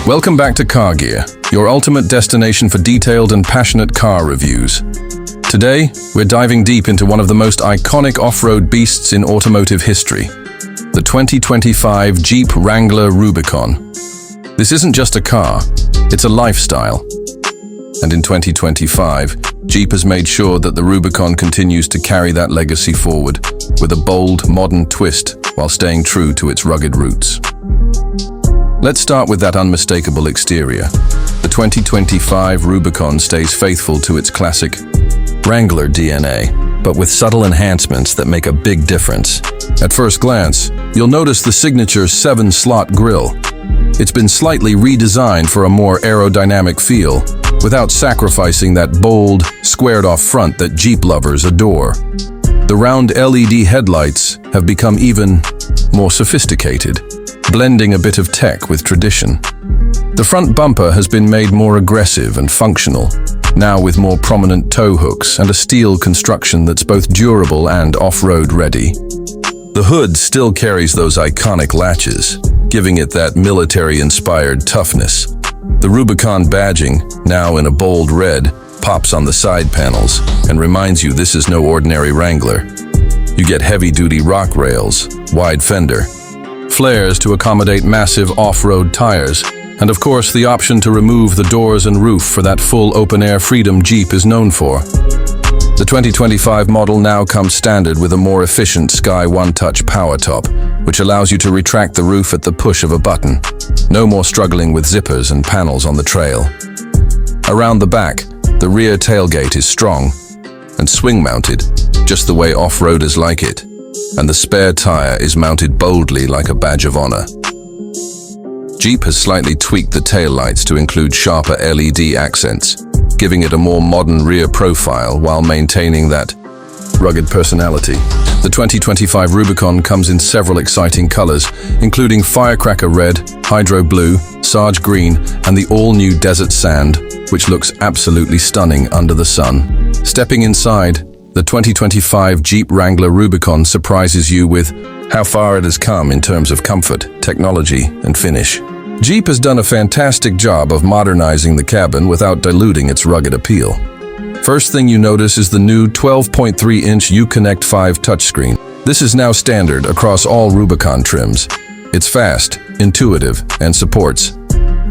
Welcome back to Car Gear, your ultimate destination for detailed and passionate car reviews. Today, we're diving deep into one of the most iconic off-road beasts in automotive history, the 2025 Jeep Wrangler Rubicon. This isn't just a car, it's a lifestyle. And in 2025, Jeep has made sure that the Rubicon continues to carry that legacy forward with a bold, modern twist while staying true to its rugged roots. Let's start with that unmistakable exterior. The 2025 Rubicon stays faithful to its classic Wrangler DNA, but with subtle enhancements that make a big difference. At first glance, you'll notice the signature 7-slot grille. It's been slightly redesigned for a more aerodynamic feel, without sacrificing that bold, squared-off front that Jeep lovers adore. The round LED headlights have become even more sophisticated, blending a bit of tech with tradition. The front bumper has been made more aggressive and functional, now with more prominent tow hooks and a steel construction that's both durable and off-road ready. The hood still carries those iconic latches, giving it that military-inspired toughness. The Rubicon badging, now in a bold red, pops on the side panels and reminds you this is no ordinary Wrangler. You get heavy-duty rock rails, wide fender, flares to accommodate massive off-road tires, and of course the option to remove the doors and roof for that full open-air freedom Jeep is known for. The 2025 model now comes standard with a more efficient Sky One Touch power top, which allows you to retract the roof at the push of a button. No more struggling with zippers and panels on the trail. Around the back, the rear tailgate is strong and swing-mounted, just the way off-roaders like it, and the spare tire is mounted boldly like a badge of honor. Jeep has slightly tweaked the taillights to include sharper LED accents, giving it a more modern rear profile while maintaining that rugged personality. The 2025 Rubicon comes in several exciting colors, including firecracker red, hydro blue, sage green, and the all-new desert sand, which looks absolutely stunning under the sun. Stepping inside, the 2025 Jeep Wrangler Rubicon surprises you with how far it has come in terms of comfort, technology, and finish. Jeep has done a fantastic job of modernizing the cabin without diluting its rugged appeal. First thing you notice is the new 12.3-inch Uconnect 5 touchscreen. This is now standard across all Rubicon trims. It's fast, intuitive, and supports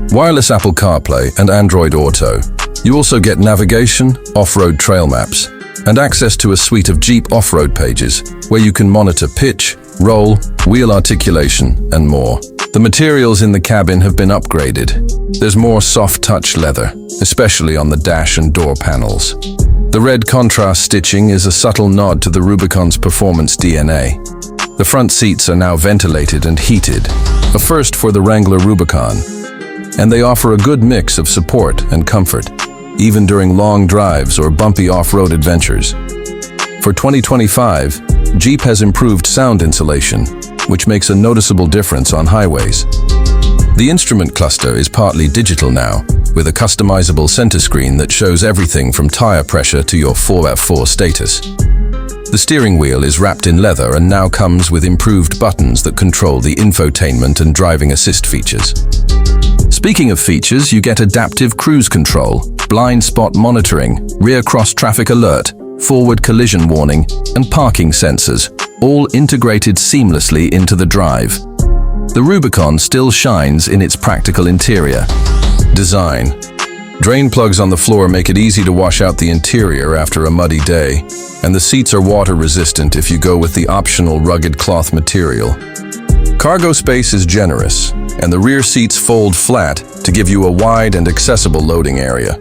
wireless Apple CarPlay and Android Auto. You also get navigation, off-road trail maps, and access to a suite of Jeep off-road pages where you can monitor pitch, roll, wheel articulation, and more. The materials in the cabin have been upgraded. There's more soft-touch leather, especially on the dash and door panels. The red contrast stitching is a subtle nod to the Rubicon's performance DNA. The front seats are now ventilated and heated, a first for the Wrangler Rubicon, and they offer a good mix of support and comfort, even during long drives or bumpy off-road adventures. For 2025, Jeep has improved sound insulation, which makes a noticeable difference on highways. The instrument cluster is partly digital now, with a customizable center screen that shows everything from tire pressure to your 4x4 status. The steering wheel is wrapped in leather and now comes with improved buttons that control the infotainment and driving assist features. Speaking of features, you get adaptive cruise control, blind spot monitoring, rear cross traffic alert, forward collision warning, and parking sensors, all integrated seamlessly into the drive. The Rubicon still shines in its practical interior design. Drain plugs on the floor make it easy to wash out the interior after a muddy day, and the seats are water resistant if you go with the optional rugged cloth material. Cargo space is generous, and the rear seats fold flat to give you a wide and accessible loading area.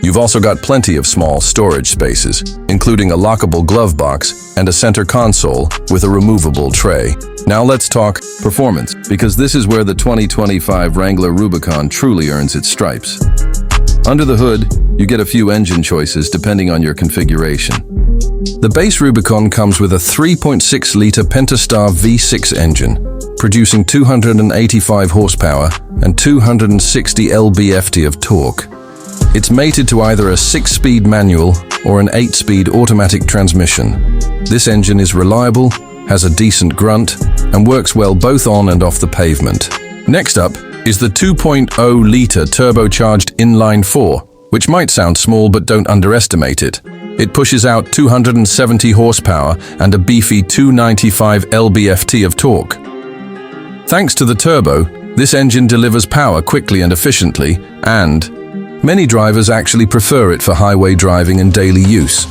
You've also got plenty of small storage spaces, including a lockable glove box and a center console with a removable tray. Now let's talk performance, because this is where the 2025 Wrangler Rubicon truly earns its stripes. Under the hood, you get a few engine choices depending on your configuration. The base Rubicon comes with a 3.6-liter Pentastar V6 engine, producing 285 horsepower and 260 lb-ft of torque. It's mated to either a 6-speed manual or an 8-speed automatic transmission. This engine is reliable, has a decent grunt, and works well both on and off the pavement. Next up, is the 2.0-liter turbocharged inline-4, which might sound small but don't underestimate it. It pushes out 270 horsepower and a beefy 295 lb-ft of torque. Thanks to the turbo, this engine delivers power quickly and efficiently, and many drivers actually prefer it for highway driving and daily use.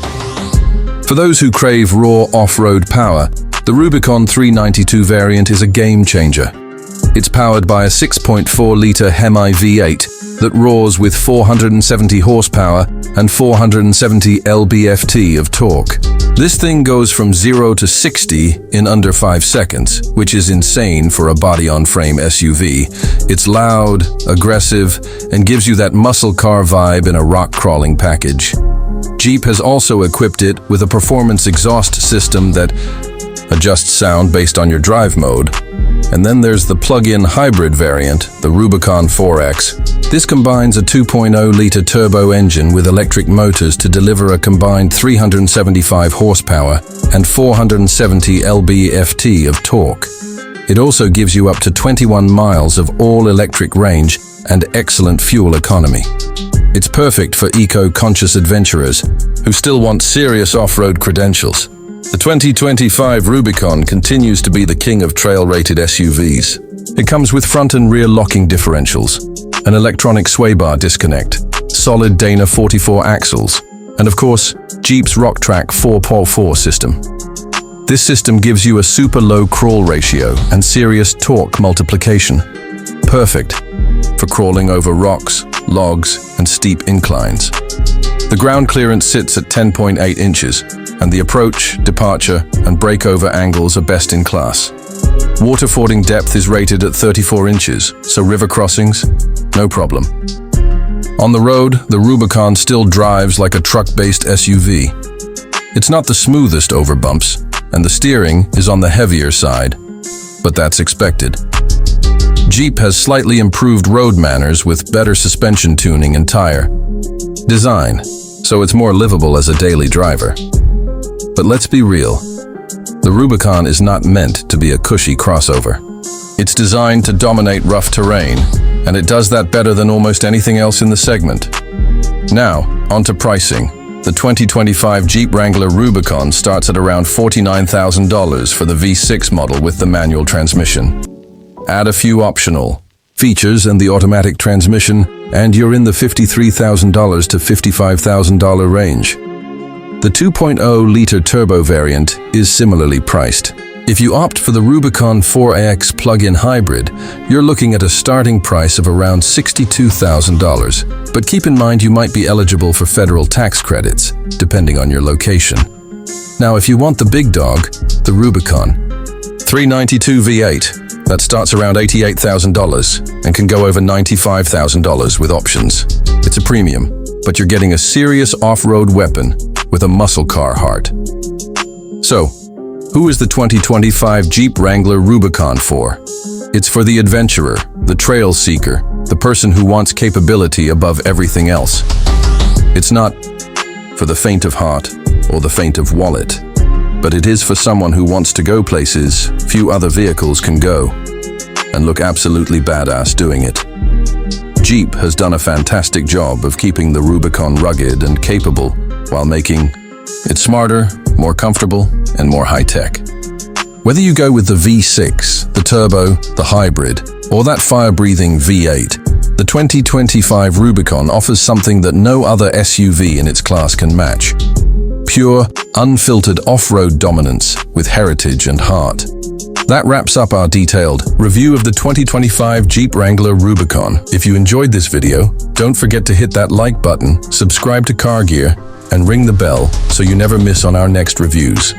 For those who crave raw off-road power, the Rubicon 392 variant is a game changer. It's powered by a 6.4-liter Hemi V8 that roars with 470 horsepower and 470 lb-ft of torque. This thing goes from 0 to 60 in under 5 seconds, which is insane for a body-on-frame SUV. It's loud, aggressive, and gives you that muscle car vibe in a rock-crawling package. Jeep has also equipped it with a performance exhaust system that adjusts sound based on your drive mode. And then there's the plug-in hybrid variant, the Rubicon 4X. This combines a 2.0-liter turbo engine with electric motors to deliver a combined 375 horsepower and 470 lb-ft of torque. It also gives you up to 21 miles of all-electric range and excellent fuel economy. It's perfect for eco-conscious adventurers who still want serious off-road credentials. The 2025 Rubicon continues to be the king of trail-rated SUVs. It comes with front and rear locking differentials, an electronic sway bar disconnect, solid Dana 44 axles, and of course, Jeep's RockTrack 4x4 system. This system gives you a super low crawl ratio and serious torque multiplication. Perfect for crawling over rocks, logs, and steep inclines. The ground clearance sits at 10.8 inches, and the approach, departure, and breakover angles are best in class. Water fording depth is rated at 34 inches, so river crossings, no problem. On the road, the Rubicon still drives like a truck-based SUV. It's not the smoothest over bumps, and the steering is on the heavier side, but that's expected. Jeep has slightly improved road manners with better suspension tuning and tire design, so it's more livable as a daily driver. But let's be real, the Rubicon is not meant to be a cushy crossover. It's designed to dominate rough terrain, and it does that better than almost anything else in the segment. Now, onto pricing. The 2025 Jeep Wrangler Rubicon starts at around $49,000 for the V6 model with the manual transmission. Add a few optional features and the automatic transmission, and you're in the $53,000 to $55,000 range. The 2.0-liter turbo variant is similarly priced. If you opt for the Rubicon 4X plug-in hybrid, you're looking at a starting price of around $62,000. But keep in mind you might be eligible for federal tax credits, depending on your location. Now, if you want the big dog, the Rubicon 392 V8, that starts around $88,000 and can go over $95,000 with options. It's a premium, but you're getting a serious off-road weapon with a muscle car heart. So, who is the 2025 Jeep Wrangler Rubicon for? It's for the adventurer, the trail seeker, the person who wants capability above everything else. It's not for the faint of heart or the faint of wallet, but it is for someone who wants to go places few other vehicles can go and look absolutely badass doing it. Jeep has done a fantastic job of keeping the Rubicon rugged and capable while making it smarter, more comfortable, and more high-tech. Whether you go with the V6, the turbo, the hybrid, or that fire-breathing V8, the 2025 Rubicon offers something that no other SUV in its class can match. Pure, unfiltered off-road dominance with heritage and heart. That wraps up our detailed review of the 2025 Jeep Wrangler Rubicon. If you enjoyed this video, don't forget to hit that like button, subscribe to Car Gear, and ring the bell so you never miss on our next reviews.